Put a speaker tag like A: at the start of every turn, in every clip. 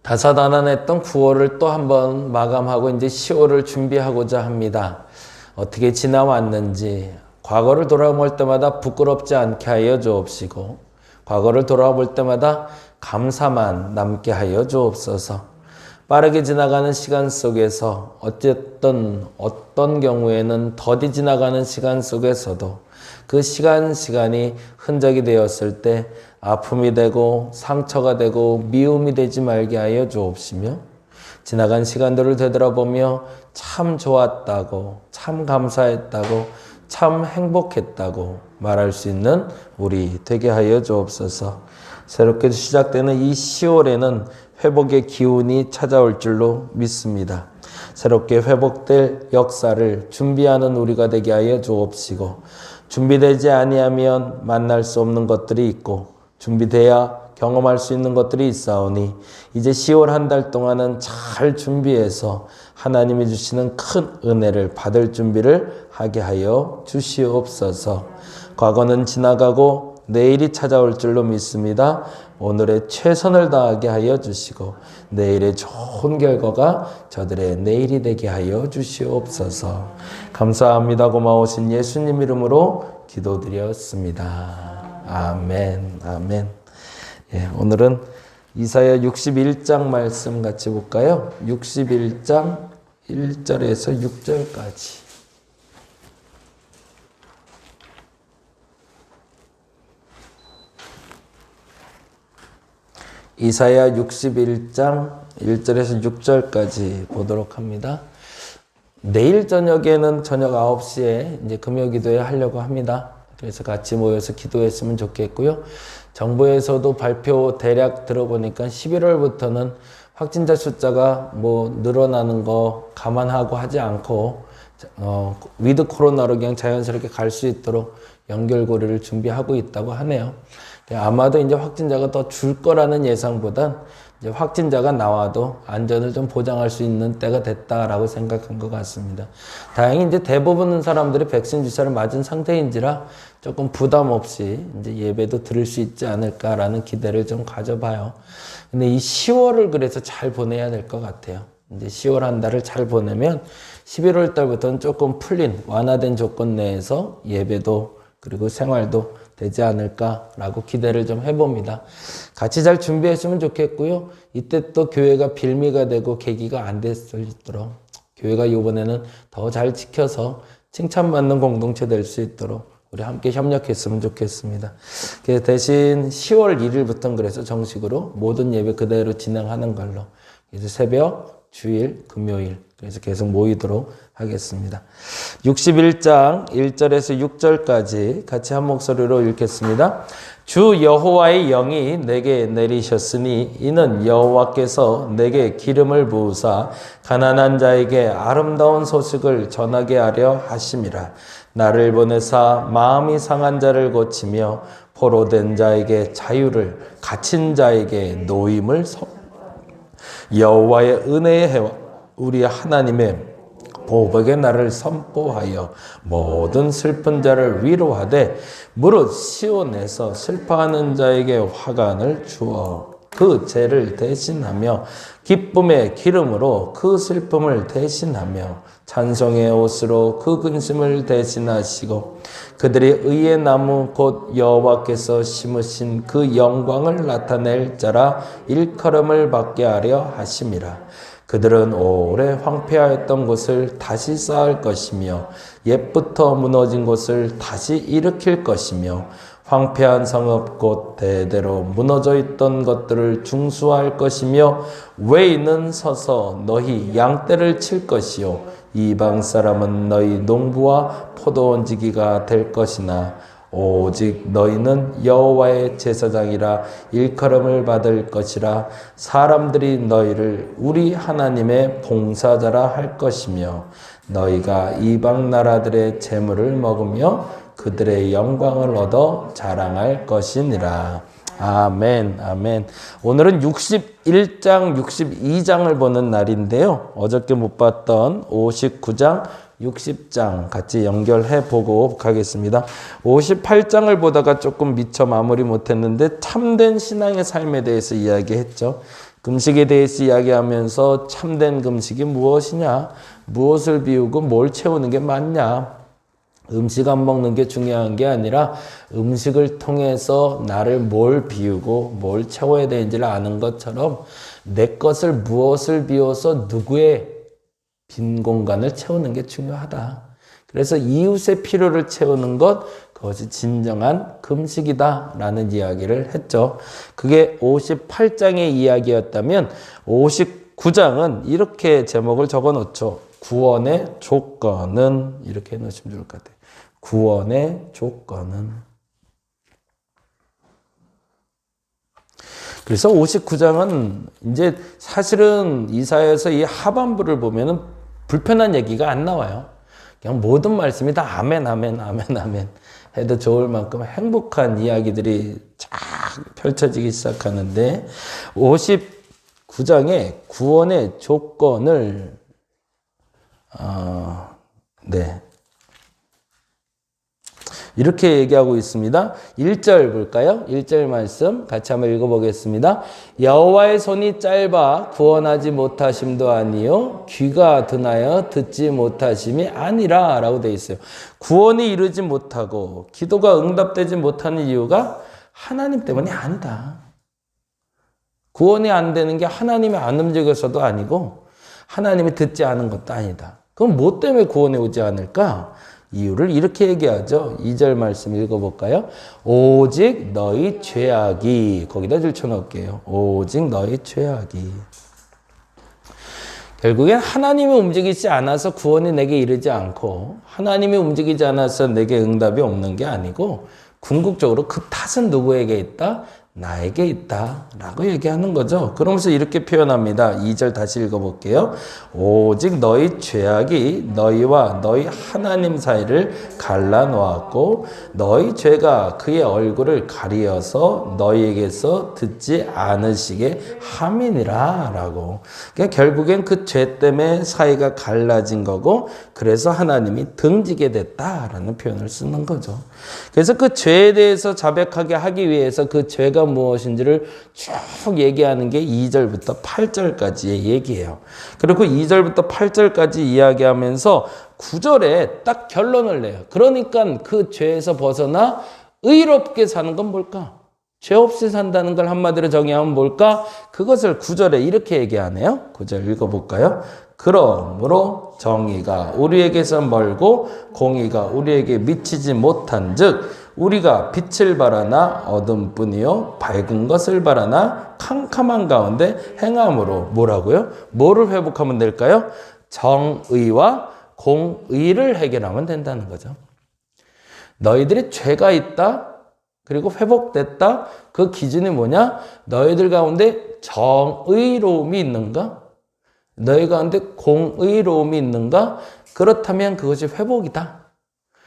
A: 다사다난했던 9월을 또 한번 마감하고 이제 10월을 준비하고자 합니다. 어떻게 지나왔는지 과거를 돌아볼 때마다 부끄럽지 않게 하여 주옵시고 과거를 돌아볼 때마다 감사만 남게 하여 주옵소서. 빠르게 지나가는 시간 속에서 어떤 경우에는 더디 지나가는 시간 속에서도 그 시간이 흔적이 되었을 때 아픔이 되고 상처가 되고 미움이 되지 말게 하여 주옵시며 지나간 시간들을 되돌아보며 참 좋았다고 참 감사했다고 참 행복했다고 말할 수 있는 우리 되게 하여 주옵소서. 새롭게 시작되는 이 10월에는 회복의 기운이 찾아올 줄로 믿습니다. 새롭게 회복될 역사를 준비하는 우리가 되게 하여 주옵시고 준비되지 아니하면 만날 수 없는 것들이 있고 준비돼야 경험할 수 있는 것들이 있사오니 이제 10월 한 달 동안은 잘 준비해서 하나님이 주시는 큰 은혜를 받을 준비를 하게 하여 주시옵소서. 과거는 지나가고 내일이 찾아올 줄로 믿습니다. 오늘의 최선을 다하게 하여 주시고 내일의 좋은 결과가 저들의 내일이 되게 하여 주시옵소서. 감사합니다. 고마우신 예수님 이름으로 기도드렸습니다. 아멘. 아멘. 예, 오늘은 이사야 61장 말씀 같이 볼까요? 61장 1절에서 6절까지. 이사야 61장 1절에서 6절까지 보도록 합니다. 내일 저녁에는 저녁 9시에 이제 금요 기도회 하려고 합니다. 그래서 같이 모여서 기도했으면 좋겠고요. 정부에서도 발표 대략 들어보니까 11월부터는 확진자 숫자가 늘어나는 거 감안하고 하지 않고 위드 코로나로 그냥 자연스럽게 갈 수 있도록 연결고리를 준비하고 있다고 하네요. 아마도 이제 확진자가 더 줄 거라는 예상보단 이제 확진자가 나와도 안전을 좀 보장할 수 있는 때가 됐다라고 생각한 것 같습니다. 다행히 이제 대부분 사람들이 백신 주사를 맞은 상태인지라 조금 부담 없이 이제 예배도 드릴 수 있지 않을까라는 기대를 좀 가져봐요. 근데 이 10월을 그래서 잘 보내야 될 것 같아요. 이제 10월 한 달을 잘 보내면 11월 달부터는 조금 풀린 완화된 조건 내에서 예배도 그리고 생활도 되지 않을까라고 기대를 좀 해봅니다. 같이 잘 준비했으면 좋겠고요. 이때 또 교회가 빌미가 되고 계기가 안 됐을도록 교회가 이번에는 더 잘 지켜서 칭찬받는 공동체 될 수 있도록 우리 함께 협력했으면 좋겠습니다. 대신 10월 1일부터는 그래서 정식으로 모든 예배 그대로 진행하는 걸로 그래서 새벽, 주일, 금요일 그래서 계속 모이도록 하겠습니다. 61장 1절에서 6절까지 같이 한 목소리로 읽겠습니다. 주 여호와의 영이 내게 내리셨으니 이는 여호와께서 내게 기름을 부으사 가난한 자에게 아름다운 소식을 전하게 하려 하심이라. 나를 보내사 마음이 상한 자를 고치며 포로된 자에게 자유를 갇힌 자에게 노임을 여호와의 은혜의 해와 우리 하나님의 보복의 날을 선포하여 모든 슬픈 자를 위로하되 무릇 시온에서 슬퍼하는 자에게 화관을 주어 그 죄를 대신하며 기쁨의 기름으로 그 슬픔을 대신하며 찬송의 옷으로 그 근심을 대신하시고 그들이 의의 나무 곧 여호와께서 심으신 그 영광을 나타낼 자라 일컬음을 받게 하려 하심이라. 그들은 오래 황폐하였던 곳을 다시 쌓을 것이며 옛부터 무너진 곳을 다시 일으킬 것이며 황폐한 성읍 곧 대대로 무너져 있던 것들을 중수할 것이며 외인은 서서 너희 양떼를 칠 것이요 이방 사람은 너희 농부와 포도원지기가 될 것이나 오직 너희는 여호와의 제사장이라 일컬음을 받을 것이라. 사람들이 너희를 우리 하나님의 봉사자라 할 것이며 너희가 이방 나라들의 재물을 먹으며 그들의 영광을 얻어 자랑할 것이니라. 아멘, 아멘. 오늘은 61장, 62장을 보는 날인데요. 어저께 못 봤던 59장, 60장 같이 연결해 보고 가겠습니다. 58장을 보다가 조금 미처 마무리 못했는데 참된 신앙의 삶에 대해서 이야기했죠. 금식에 대해서 이야기하면서 참된 금식이 무엇이냐? 무엇을 비우고 뭘 채우는 게 맞냐? 음식 안 먹는 게 중요한 게 아니라 음식을 통해서 나를 뭘 비우고 뭘 채워야 되는지를 아는 것처럼 내 것을 무엇을 비워서 누구의 빈 공간을 채우는 게 중요하다. 그래서 이웃의 필요를 채우는 것, 그것이 진정한 금식이다 라는 이야기를 했죠. 그게 58장의 이야기였다면 59장은 이렇게 제목을 적어 놓죠. 구원의 조건은, 이렇게 해놓으시면 좋을 것 같아요. 구원의 조건은. 그래서 59장은 이제 사실은 이사야에서 이 하반부를 보면은 불편한 얘기가 안 나와요. 그냥 모든 말씀이 다 아멘, 아멘, 아멘, 아멘 해도 좋을 만큼 행복한 이야기들이 쫙 펼쳐지기 시작하는데 59장의 구원의 조건을 이렇게 얘기하고 있습니다. 1절 볼까요? 1절 말씀 같이 한번 읽어보겠습니다. 여호와의 손이 짧아 구원하지 못하심도 아니요 귀가 둔하여 듣지 못하심이 아니라 라고 되어 있어요. 구원이 이르지 못하고 기도가 응답되지 못하는 이유가 하나님 때문이 아니다. 구원이 안 되는 게 하나님이 안 움직여서도 아니고 하나님이 듣지 않은 것도 아니다. 그럼 뭐 때문에 구원이 오지 않을까? 이유를 이렇게 얘기하죠. 2절 말씀 읽어볼까요? 오직 너희 죄악이, 거기다 줄쳐놓을게요. 오직 너희 죄악이. 결국엔 하나님이 움직이지 않아서 구원이 내게 이르지 않고 하나님이 움직이지 않아서 내게 응답이 없는 게 아니고 궁극적으로 그 탓은 누구에게 있다? 나에게 있다 라고 얘기하는 거죠. 그러면서 이렇게 표현합니다. 2절 다시 읽어볼게요. 오직 너희 죄악이 너희와 너희 하나님 사이를 갈라놓았고 너희 죄가 그의 얼굴을 가리어서 너희에게서 듣지 않으시게 함이니라 라고. 그러니까 결국엔 그 죄 때문에 사이가 갈라진 거고 그래서 하나님이 등지게 됐다라는 표현을 쓰는 거죠. 그래서 그 죄에 대해서 자백하게 하기 위해서 그 죄가 무엇인지를 쭉 얘기하는 게 2절부터 8절까지의 얘기예요. 그리고 2절부터 8절까지 이야기하면서 9절에 딱 결론을 내요. 그러니까 그 죄에서 벗어나 의롭게 사는 건 뭘까? 죄 없이 산다는 걸 한마디로 정의하면 뭘까? 그것을 9절에 이렇게 얘기하네요. 9절 읽어볼까요? 그러므로 정의가 우리에게서 멀고 공의가 우리에게 미치지 못한 즉 우리가 빛을 바라나 어둠뿐이요 밝은 것을 바라나 캄캄한 가운데 행함으로 뭐라고요? 뭐를 회복하면 될까요? 정의와 공의를 해결하면 된다는 거죠. 너희들이 죄가 있다 그리고 회복됐다 그 기준이 뭐냐? 너희들 가운데 정의로움이 있는가? 너희 가운데 공의로움이 있는가? 그렇다면 그것이 회복이다.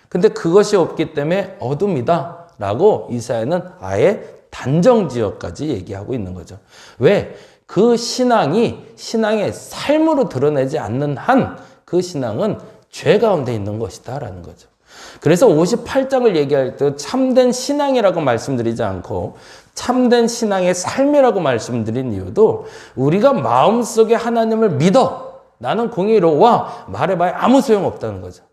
A: 근데 그것이 없기 때문에 어둠이다 라고 이사야는 아예 단정지어까지 얘기하고 있는 거죠. 왜? 그 신앙이 신앙의 삶으로 드러내지 않는 한 그 신앙은 죄 가운데 있는 것이다 라는 거죠. 그래서 58장을 얘기할 때 참된 신앙이라고 말씀드리지 않고 참된 신앙의 삶이라고 말씀드린 이유도 우리가 마음속에 하나님을 믿어 나는 공의로워 말해봐야 아무 소용없다는 거죠.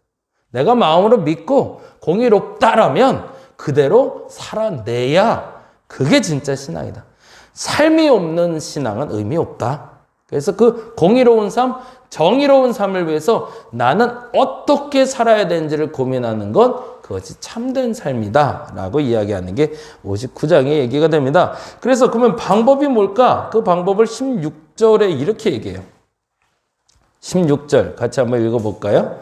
A: 내가 마음으로 믿고 공의롭다라면 그대로 살아내야 그게 진짜 신앙이다. 삶이 없는 신앙은 의미 없다. 그래서 그 공의로운 삶, 정의로운 삶을 위해서 나는 어떻게 살아야 되는지를 고민하는 것, 그것이 참된 삶이다 라고 이야기하는 게 59장의 얘기가 됩니다. 그래서 그러면 방법이 뭘까? 그 방법을 16절에 이렇게 얘기해요. 16절 같이 한번 읽어볼까요?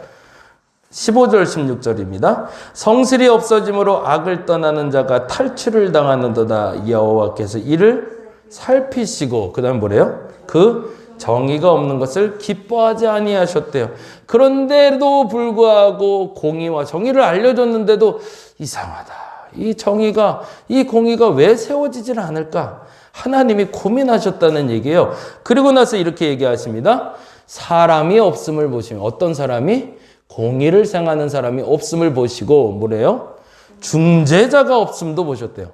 A: 15절 16절입니다. 성실이 없어짐으로 악을 떠나는 자가 탈취를 당하는도다. 여호와께서 이를 살피시고 그 다음에 뭐래요? 그 정의가 없는 것을 기뻐하지 아니하셨대요. 그런데도 불구하고 공의와 정의를 알려줬는데도 이상하다. 이 공의가 왜 세워지질 않을까? 하나님이 고민하셨다는 얘기예요. 그리고 나서 이렇게 얘기하십니다. 사람이 없음을 보시면 어떤 사람이? 공의를 생하는 사람이 없음을 보시고 뭐래요? 중재자가 없음도 보셨대요.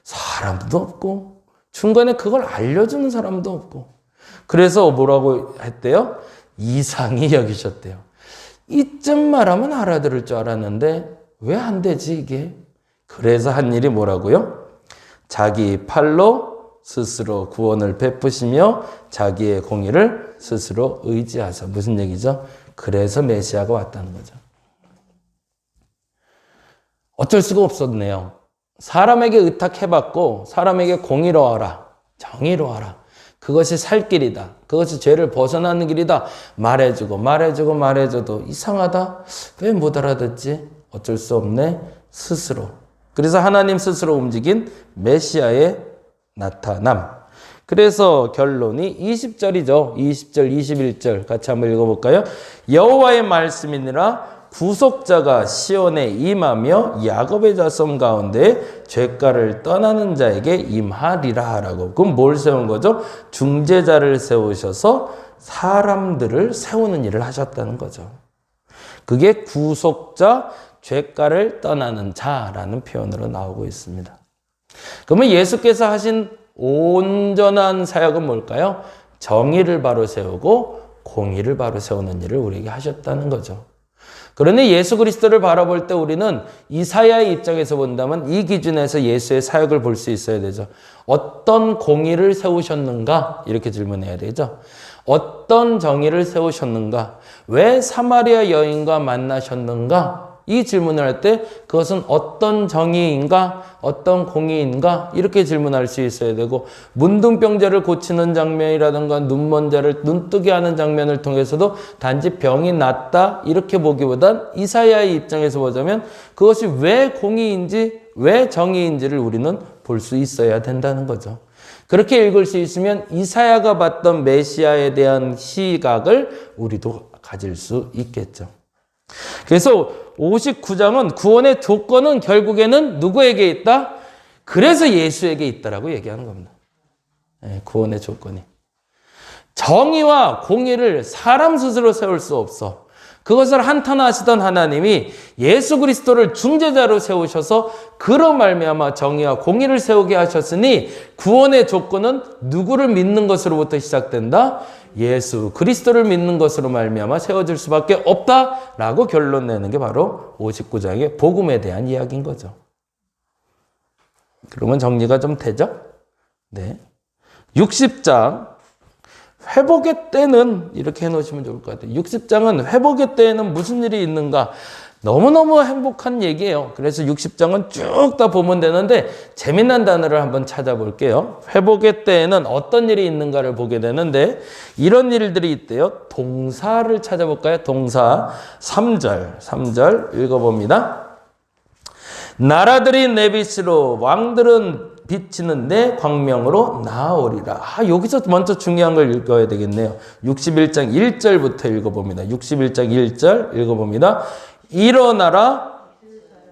A: 사람도 없고 중간에 그걸 알려주는 사람도 없고. 그래서 뭐라고 했대요? 이상히 여기셨대요. 이쯤 말하면 알아들을 줄 알았는데 왜 안 되지 이게? 그래서 한 일이 뭐라고요? 자기 팔로 스스로 구원을 베푸시며 자기의 공의를 스스로 의지하사. 무슨 얘기죠? 그래서 메시아가 왔다는 거죠. 어쩔 수가 없었네요. 사람에게 의탁해받고 사람에게 공의로워하라, 정의로워하라. 그것이 살 길이다. 그것이 죄를 벗어나는 길이다. 말해줘도 이상하다. 왜 못 알아듣지? 어쩔 수 없네. 스스로. 그래서 하나님 스스로 움직인 메시아의 나타남. 그래서 결론이 20절이죠. 20절, 21절 같이 한번 읽어볼까요? 여호와의 말씀이니라 구속자가 시온에 임하며 야곱의 자손 가운데 죄가를 떠나는 자에게 임하리라 라고. 그럼 뭘 세운 거죠? 중재자를 세우셔서 사람들을 세우는 일을 하셨다는 거죠. 그게 구속자, 죄가를 떠나는 자라는 표현으로 나오고 있습니다. 그러면 예수께서 하신 온전한 사역은 뭘까요? 정의를 바로 세우고 공의를 바로 세우는 일을 우리에게 하셨다는 거죠. 그러니 예수 그리스도를 바라볼 때 우리는 이사야의 입장에서 본다면 이 기준에서 예수의 사역을 볼 수 있어야 되죠. 어떤 공의를 세우셨는가? 이렇게 질문해야 되죠. 어떤 정의를 세우셨는가? 왜 사마리아 여인과 만나셨는가? 이 질문을 할 때 그것은 어떤 정의인가? 어떤 공의인가? 이렇게 질문할 수 있어야 되고, 문둥병자를 고치는 장면이라든가 눈먼 자를 눈뜨게 하는 장면을 통해서도 단지 병이 낫다 이렇게 보기보단 이사야의 입장에서 보자면 그것이 왜 공의인지 왜 정의인지를 우리는 볼 수 있어야 된다는 거죠. 그렇게 읽을 수 있으면 이사야가 봤던 메시아에 대한 시각을 우리도 가질 수 있겠죠. 그래서 59장은 구원의 조건은 결국에는 누구에게 있다? 그래서 예수에게 있다라고 얘기하는 겁니다. 구원의 조건이. 정의와 공의를 사람 스스로 세울 수 없어. 그것을 한탄하시던 하나님이 예수 그리스도를 중재자로 세우셔서 그로 말미암아 정의와 공의를 세우게 하셨으니 구원의 조건은 누구를 믿는 것으로부터 시작된다? 예수 그리스도를 믿는 것으로 말미암아 세워질 수밖에 없다라고 결론 내는 게 바로 59장의 복음에 대한 이야기인 거죠. 그러면 정리가 좀 되죠? 네. 60장 회복의 때는 이렇게 해놓으시면 좋을 것 같아요. 60장은 회복의 때에는 무슨 일이 있는가? 너무너무 행복한 얘기예요. 그래서 60장은 쭉 다 보면 되는데 재미난 단어를 한번 찾아볼게요. 회복의 때에는 어떤 일이 있는가를 보게 되는데 이런 일들이 있대요. 동사를 찾아볼까요? 동사 3절 읽어봅니다. 나라들이 내 빛으로 왕들은 비치는 내 광명으로 나아오리라. 여기서 먼저 중요한 걸 읽어야 되겠네요. 61장 1절부터 읽어봅니다. 61장 1절 읽어봅니다. 일어나라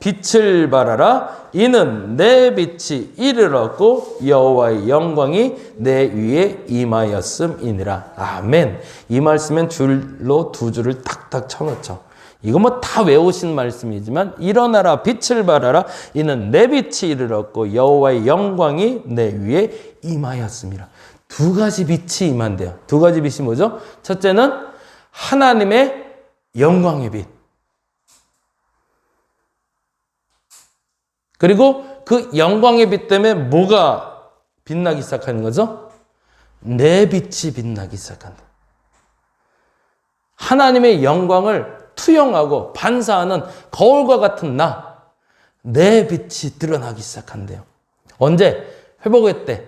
A: 빛을 발하라 이는 내 빛이 이르렀고 여호와의 영광이 내 위에 임하였음이니라. 아멘. 이 말씀엔 줄로 두 줄을 탁탁 쳐놓죠. 이거 뭐 다 외우신 말씀이지만 일어나라 빛을 발하라 이는 내 빛이 이르렀고 여호와의 영광이 내 위에 임하였습니다. 두 가지 빛이 임한대요. 두 가지 빛이 뭐죠? 첫째는 하나님의 영광의 빛. 그리고 그 영광의 빛 때문에 뭐가 빛나기 시작하는 거죠? 내 빛이 빛나기 시작한다. 하나님의 영광을 투영하고 반사하는 거울과 같은 내 빛이 드러나기 시작한대요. 언제? 회복의 때.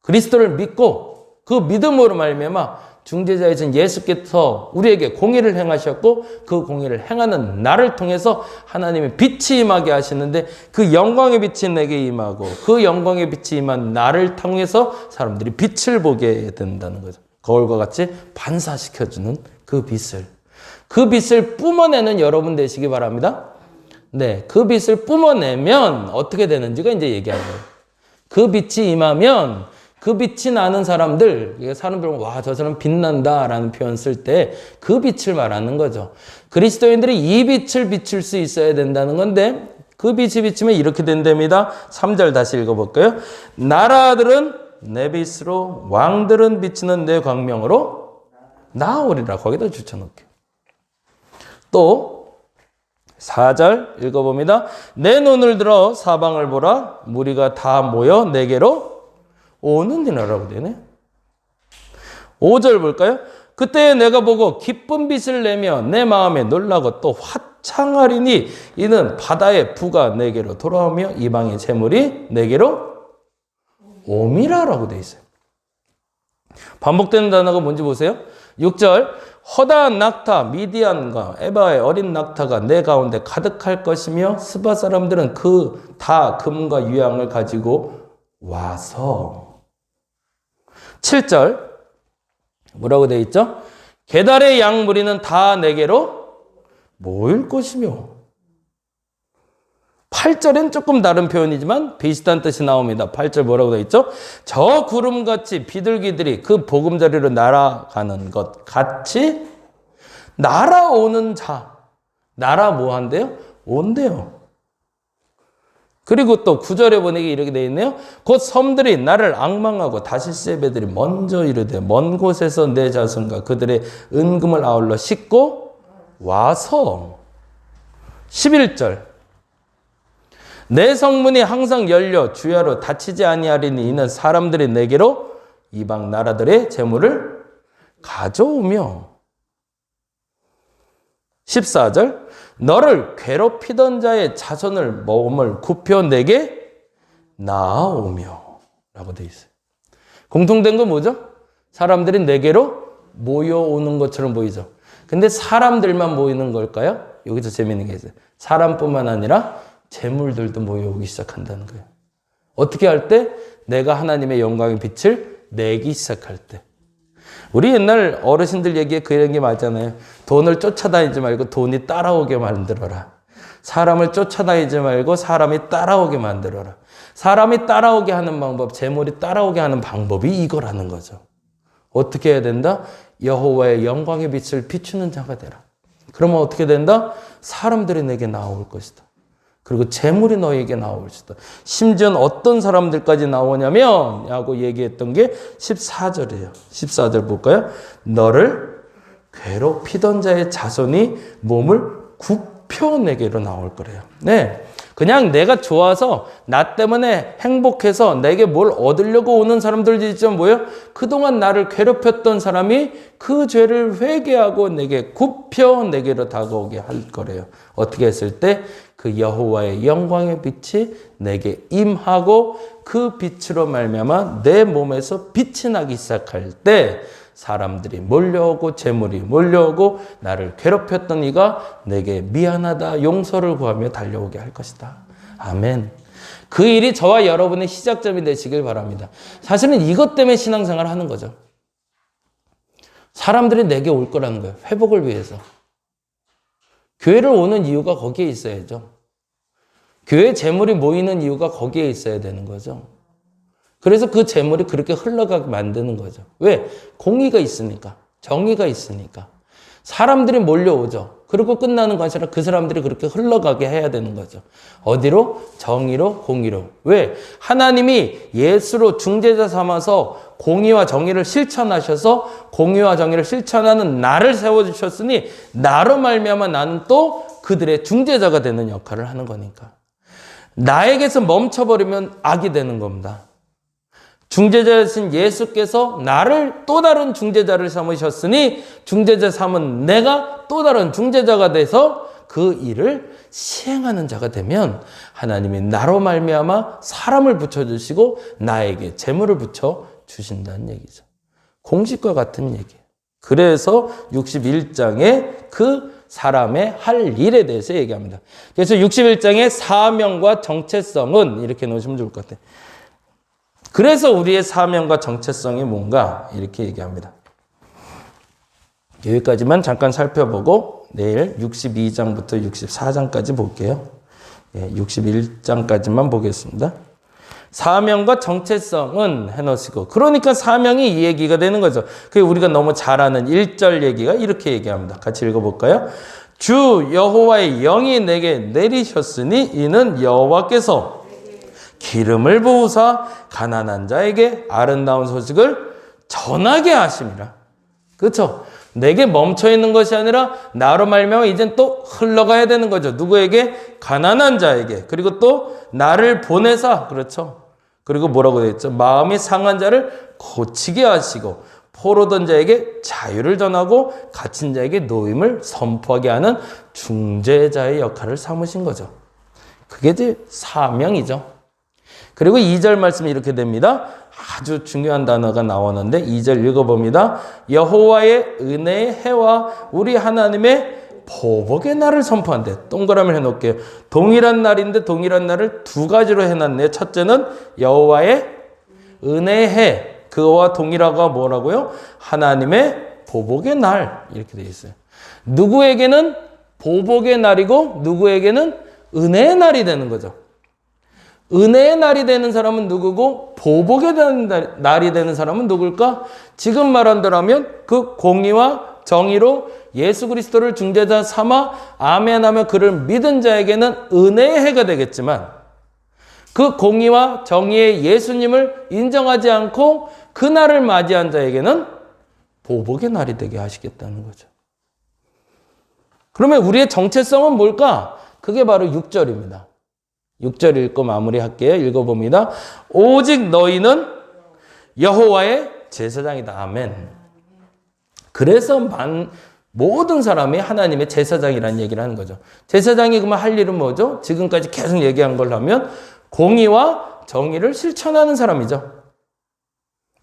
A: 그리스도를 믿고 그 믿음으로 말미암아 중재자이신 예수께서 우리에게 공의를 행하셨고 그 공의를 행하는 나를 통해서 하나님의 빛이 임하게 하시는데 그 영광의 빛이 내게 임하고 그 영광의 빛이 임한 나를 통해서 사람들이 빛을 보게 된다는 거죠. 거울과 같이 반사시켜주는 그 빛을. 그 빛을 뿜어내는 여러분 되시기 바랍니다. 네, 그 빛을 뿜어내면 어떻게 되는지가 이제 얘기하는 거예요. 그 빛이 임하면 그 빛이 나는 사람들, 와, 저 사람 빛난다 라는 표현 쓸 때 그 빛을 말하는 거죠. 그리스도인들이 이 빛을 비출 수 있어야 된다는 건데 그 빛이 비치면 이렇게 된답니다. 3절 다시 읽어볼까요? 나라들은 내 빛으로 왕들은 비치는 내 광명으로 나오리라. 거기다 붙여놓을게요. 또 4절 읽어봅니다. 내 눈을 들어 사방을 보라. 무리가 다 모여 내게로 오느니라라고 되네. 5절 볼까요? 그때 내가 보고 기쁜 빛을 내며 내 마음에 놀라고 또 화창하리니 이는 바다의 부가 내게로 돌아오며 이방의 재물이 내게로 오미라라고 되어 있어요. 반복되는 단어가 뭔지 보세요. 6절 허다한 낙타 미디안과 에바의 어린 낙타가 내 가운데 가득할 것이며 스바 사람들은 그 다 금과 유향을 가지고 와서 7절 뭐라고 되어 있죠? 게달의 양 무리는 다 내게로 모일 것이며 8절엔 조금 다른 표현이지만 비슷한 뜻이 나옵니다. 8절 뭐라고 되어 있죠? 저 구름같이 비둘기들이 그 보금자리로 날아가는 것 같이 날아오는 자. 날아 뭐 한대요? 온대요. 그리고 또 9절에 보니까 이렇게 되어 있네요. 곧 섬들이 나를 앙망하고 다시스의 배들이 먼저 이르되 먼 곳에서 내 자손과 그들의 은금을 아울러 싣고 와서 11절 내 성문이 항상 열려 주야로 닫히지 아니하리니 이는 사람들이 내게로 이방 나라들의 재물을 가져오며 14절 너를 괴롭히던 자의 자손을 몸을 굽혀 내게 나아오며 라고 되어 있어요. 공통된 건 뭐죠? 사람들이 내게로 모여오는 것처럼 보이죠. 근데 사람들만 모이는 걸까요? 여기서 재미있는 게 있어요. 사람뿐만 아니라 재물들도 모여오기 시작한다는 거예요. 어떻게 할 때? 내가 하나님의 영광의 빛을 내기 시작할 때. 우리 옛날 어르신들 얘기에 그런 게 맞잖아요. 돈을 쫓아다니지 말고 돈이 따라오게 만들어라. 사람을 쫓아다니지 말고 사람이 따라오게 만들어라. 사람이 따라오게 하는 방법, 재물이 따라오게 하는 방법이 이거라는 거죠. 어떻게 해야 된다? 여호와의 영광의 빛을 비추는 자가 되라. 그러면 어떻게 된다? 사람들이 내게 나올 것이다. 그리고 재물이 너에게 나올 것이다. 심지어는 어떤 사람들까지 나오냐면 라고 얘기했던 게 14절이에요. 14절 볼까요? 너를 괴롭히던 자의 자손이 몸을 굽혀 내게로 나올 거래요. 네, 그냥 내가 좋아서 나 때문에 행복해서 내게 뭘 얻으려고 오는 사람들도 있지만 뭐예요? 그동안 나를 괴롭혔던 사람이 그 죄를 회개하고 내게 굽혀 내게로 다가오게 할 거래요. 어떻게 했을 때? 그 여호와의 영광의 빛이 내게 임하고 그 빛으로 말미암아 내 몸에서 빛이 나기 시작할 때 사람들이 몰려오고 재물이 몰려오고 나를 괴롭혔던 이가 내게 미안하다 용서를 구하며 달려오게 할 것이다. 아멘. 그 일이 저와 여러분의 시작점이 되시길 바랍니다. 사실은 이것 때문에 신앙생활을 하는 거죠. 사람들이 내게 올 거라는 거예요. 회복을 위해서. 교회를 오는 이유가 거기에 있어야죠. 교회 재물이 모이는 이유가 거기에 있어야 되는 거죠. 그래서 그 재물이 그렇게 흘러가게 만드는 거죠. 왜? 공의가 있으니까. 정의가 있으니까. 사람들이 몰려오죠. 그리고 끝나는 것이 아니라 그 사람들이 그렇게 흘러가게 해야 되는 거죠. 어디로? 정의로, 공의로. 왜? 하나님이 예수로 중재자 삼아서 공의와 정의를 실천하셔서 공의와 정의를 실천하는 나를 세워주셨으니 나로 말미암아 나는 또 그들의 중재자가 되는 역할을 하는 거니까. 나에게서 멈춰버리면 악이 되는 겁니다. 중재자이신 예수께서 나를 또 다른 중재자를 삼으셨으니 중재자 삼은 내가 또 다른 중재자가 돼서 그 일을 시행하는 자가 되면 하나님이 나로 말미암아 사람을 붙여주시고 나에게 재물을 붙여주신다는 얘기죠. 공식과 같은 얘기예요. 그래서 61장에 그 사람의 할 일에 대해서 얘기합니다. 그래서 61장의 사명과 정체성은 이렇게 놓으시면 좋을 것 같아요. 그래서 우리의 사명과 정체성이 뭔가 이렇게 얘기합니다. 여기까지만 잠깐 살펴보고 내일 62장부터 64장까지 볼게요. 61장까지만 보겠습니다. 사명과 정체성은 해놓으시고 그러니까 사명이 이 얘기가 되는 거죠. 그게 우리가 너무 잘 아는 1절 얘기가 이렇게 얘기합니다. 같이 읽어볼까요? 주 여호와의 영이 내게 내리셨으니 이는 여호와께서 기름을 부으사 가난한 자에게 아름다운 소식을 전하게 하심이라. 그렇죠? 내게 멈춰 있는 것이 아니라 나로 말미암아 이젠 또 흘러가야 되는 거죠. 누구에게? 가난한 자에게. 그리고 또 나를 보내사. 그렇죠? 그리고 뭐라고 되어 있죠? 마음이 상한 자를 고치게 하시고 포로된 자에게 자유를 전하고 갇힌 자에게 노임을 선포하게 하는 중재자의 역할을 삼으신 거죠. 그게 이제 사명이죠. 그리고 2절 말씀이 이렇게 됩니다. 아주 중요한 단어가 나오는데 2절 읽어봅니다. 여호와의 은혜의 해와 우리 하나님의 보복의 날을 선포한대. 동그라미를 해놓을게요. 동일한 날인데 동일한 날을 두 가지로 해놨네요. 첫째는 여호와의 은혜의 해. 그거와 동일하가 뭐라고요? 하나님의 보복의 날. 이렇게 되어 있어요. 누구에게는 보복의 날이고 누구에게는 은혜의 날이 되는 거죠. 은혜의 날이 되는 사람은 누구고 보복의 날이 되는 사람은 누굴까? 지금 말한다면 그 공의와 정의로 예수 그리스도를 중재자 삼아 아멘하며 그를 믿은 자에게는 은혜의 해가 되겠지만 그 공의와 정의의 예수님을 인정하지 않고 그 날을 맞이한 자에게는 보복의 날이 되게 하시겠다는 거죠. 그러면 우리의 정체성은 뭘까? 그게 바로 6절입니다. 6절 읽고 마무리할게요. 읽어봅니다. 오직 너희는 여호와의 제사장이다. 아멘. 그래서 모든 사람이 하나님의 제사장이라는 얘기를 하는 거죠. 제사장이 그러면 할 일은 뭐죠? 지금까지 계속 얘기한 걸 하면 공의와 정의를 실천하는 사람이죠.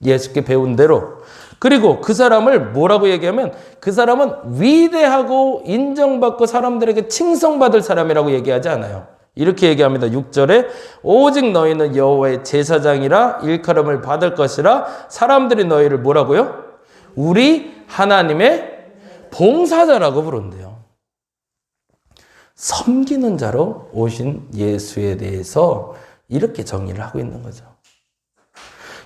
A: 예수께 배운 대로. 그리고 그 사람을 뭐라고 얘기하면 그 사람은 위대하고 인정받고 사람들에게 칭송받을 사람이라고 얘기하지 않아요. 이렇게 얘기합니다. 6절에 오직 너희는 여호와의 제사장이라 일컬음을 받을 것이라 사람들이 너희를 뭐라고요? 우리 하나님의 봉사자라고 부른대요. 섬기는 자로 오신 예수에 대해서 이렇게 정의를 하고 있는 거죠.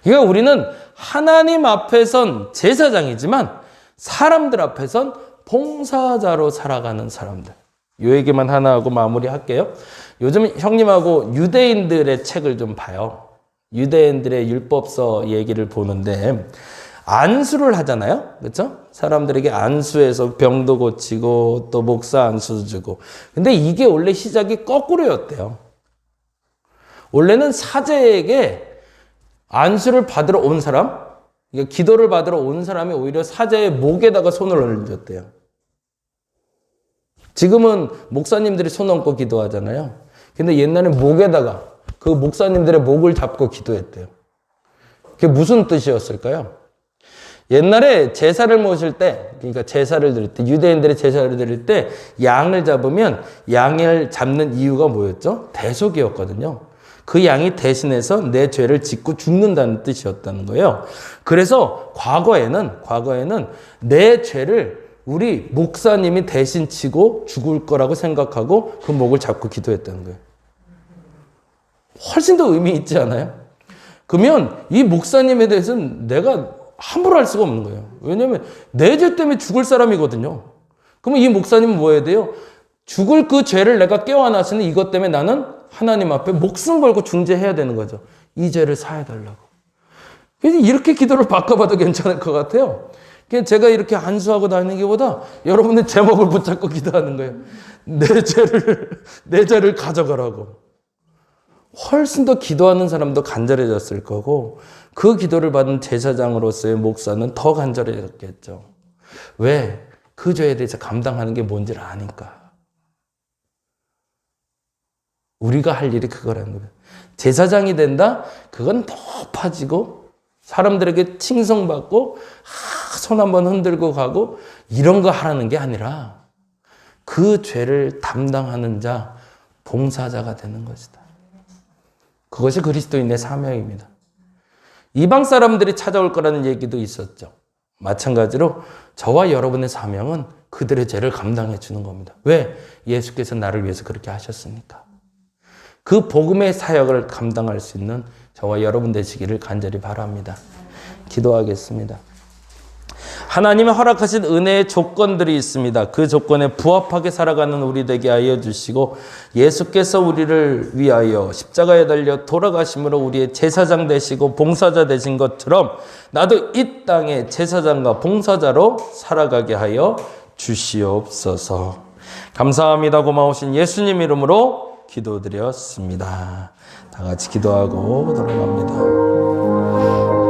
A: 그러니까 우리는 하나님 앞에선 제사장이지만 사람들 앞에선 봉사자로 살아가는 사람들. 요 얘기만 하나 하고 마무리할게요. 요즘 형님하고 유대인들의 책을 좀 봐요. 유대인들의 율법서 얘기를 보는데 안수를 하잖아요. 그렇죠? 사람들에게 안수해서 병도 고치고 또 목사 안수도 주고. 근데 이게 원래 시작이 거꾸로였대요. 원래는 사제에게 안수를 받으러 온 사람, 기도를 받으러 온 사람이 오히려 사제의 목에다가 손을 얹었대요. 지금은 목사님들이 손 얹고 기도하잖아요. 근데 옛날에 목에다가 그 목사님들의 목을 잡고 기도했대요. 그게 무슨 뜻이었을까요? 옛날에 제사를 모실 때, 그러니까 제사를 드릴 때, 유대인들의 제사를 드릴 때 양을 잡으면 양을 잡는 이유가 뭐였죠? 대속이었거든요. 그 양이 대신해서 내 죄를 짓고 죽는다는 뜻이었다는 거예요. 그래서 과거에는 내 죄를 우리 목사님이 대신 치고 죽을 거라고 생각하고 그 목을 잡고 기도했다는 거예요. 훨씬 더 의미 있지 않아요? 그러면 이 목사님에 대해서는 내가 함부로 할 수가 없는 거예요. 왜냐하면 내 죄 때문에 죽을 사람이거든요. 그러면 이 목사님은 뭐 해야 돼요? 죽을 그 죄를 내가 껴안았으니 이것 때문에 나는 하나님 앞에 목숨 걸고 중재해야 되는 거죠. 이 죄를 사해달라고. 그래서 이렇게 기도를 바꿔봐도 괜찮을 것 같아요. 제가 이렇게 안수하고 다니는 것보다 여러분의 제목을 붙잡고 기도하는 거예요. 내 죄를 가져가라고. 훨씬 더 기도하는 사람도 간절해졌을 거고 그 기도를 받은 제사장으로서의 목사는 더 간절해졌겠죠. 왜? 그 죄에 대해서 감당하는 게 뭔지를 아니까. 우리가 할 일이 그거라는 거예요. 제사장이 된다? 그건 높아지고 사람들에게 칭송받고 손 한번 흔들고 가고 이런 거 하라는 게 아니라 그 죄를 담당하는 자, 봉사자가 되는 것이다. 그것이 그리스도인의 사명입니다. 이방 사람들이 찾아올 거라는 얘기도 있었죠. 마찬가지로 저와 여러분의 사명은 그들의 죄를 감당해 주는 겁니다. 왜? 예수께서 나를 위해서 그렇게 하셨으니까. 그 복음의 사역을 감당할 수 있는 저와 여러분 되시기를 간절히 바랍니다. 기도하겠습니다. 하나님의 허락하신 은혜의 조건들이 있습니다. 그 조건에 부합하게 살아가는 우리 되게 하여 주시고 예수께서 우리를 위하여 십자가에 달려 돌아가심으로 우리의 제사장 되시고 봉사자 되신 것처럼 나도 이 땅의 제사장과 봉사자로 살아가게 하여 주시옵소서. 감사합니다. 고마우신 예수님 이름으로 기도드렸습니다. 다 같이 기도하고 돌아갑니다.